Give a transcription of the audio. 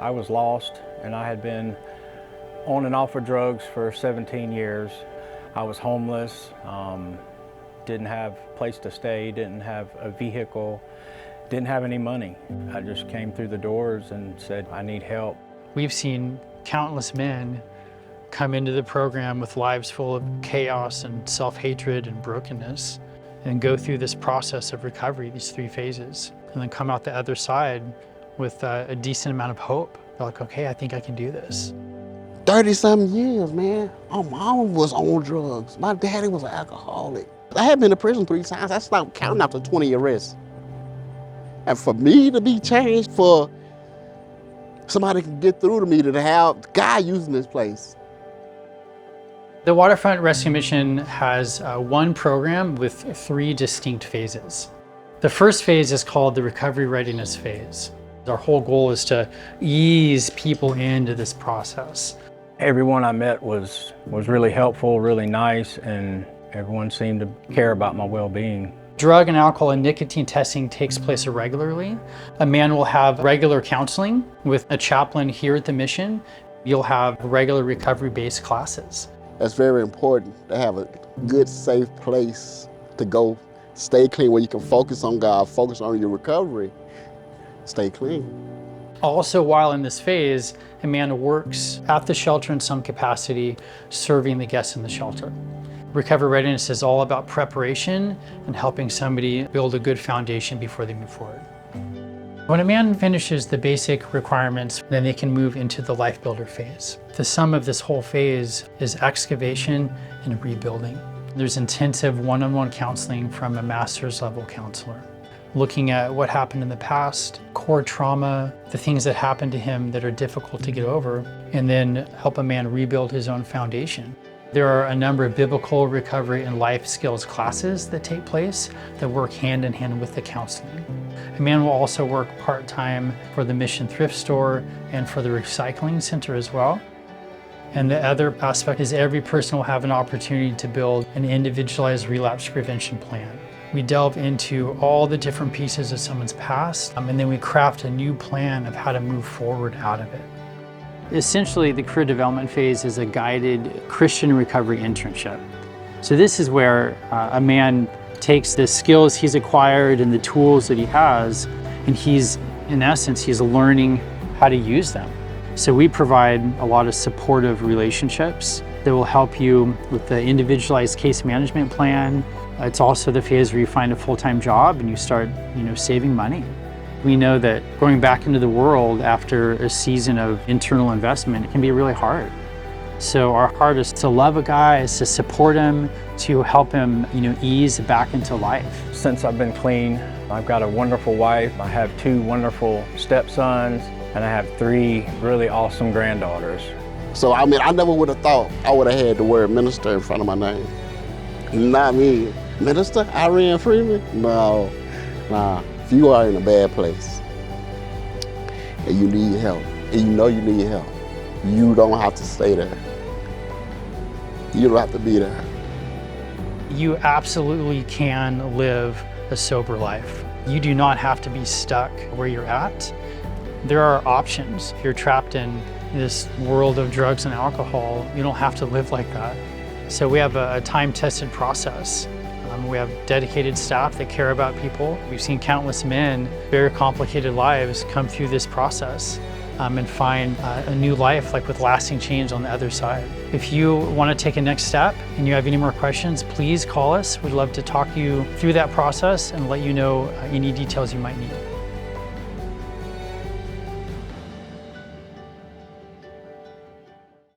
I was lost, and I had been on and off of drugs for 17 years. I was homeless, didn't have a place to stay, didn't have a vehicle, didn't have any money. I just came through the doors and said, I need help. We've seen countless men come into the program with lives full of chaos and self-hatred and brokenness, and go through this process of recovery, these 3 phases, and then come out the other side with a decent amount of hope. They're like, okay, I think I can do this. 30-something years, man. My mom was on drugs. My daddy was an alcoholic. I had been to prison 3 times. I stopped counting after 20 arrests. And for me to be changed, for somebody to get through to me, to have God using this place. The Waterfront Rescue Mission has one program with 3 distinct phases. The first phase is called the Recovery Readiness Phase. Our whole goal is to ease people into this process. Everyone I met was really helpful, really nice, and everyone seemed to care about my well-being. Drug and alcohol and nicotine testing takes place regularly. A man will have regular counseling with a chaplain here at the mission. You'll have regular recovery-based classes. It's very important to have a good, safe place to go. Stay clean, where you can focus on God, focus on your recovery, stay clean. Also, while in this phase, a man works at the shelter in some capacity, serving the guests in the shelter. Recovery readiness is all about preparation and helping somebody build a good foundation before they move forward. When a man finishes the basic requirements, then they can move into the Lifebuilder phase. The sum of this whole phase is excavation and rebuilding. There's intensive one-on-one counseling from a master's level counselor, looking at what happened in the past, core trauma, the things that happened to him that are difficult to get over, and then help a man rebuild his own foundation. There are a number of biblical recovery and life skills classes that take place that work hand in hand with the counseling. A man will also work part-time for the Mission Thrift Store and for the recycling center as well. And the other aspect is every person will have an opportunity to build an individualized relapse prevention plan. We delve into all the different pieces of someone's past, and then we craft a new plan of how to move forward out of it. Essentially, the career development phase is a guided Christian recovery internship. So this is where a man takes the skills he's acquired and the tools that he has, and in essence, he's learning how to use them. So we provide a lot of supportive relationships that will help you with the individualized case management plan. It's also the phase where you find a full-time job and you start, saving money. We know that going back into the world after a season of internal investment can be really hard. So our heart is to love a guy, is to support him, to help him, ease back into life. Since I've been clean, I've got a wonderful wife. I have 2 wonderful stepsons, and I have 3 really awesome granddaughters. So, I never would have thought I would have had the word minister in front of my name. Not me. Minister Irene Freeman? No, nah. If you are in a bad place and you need help, and you know you need help, you don't have to stay there. You don't have to be there. You absolutely can live a sober life. You do not have to be stuck where you're at. There are options. If you're trapped in this world of drugs and alcohol, you don't have to live like that. So we have a time-tested process. We have dedicated staff that care about people. We've seen countless men, very complicated lives, come through this process and find a new life, like with lasting change on the other side. If you want to take a next step and you have any more questions, please call us. We'd love to talk you through that process and let you know any details you might need.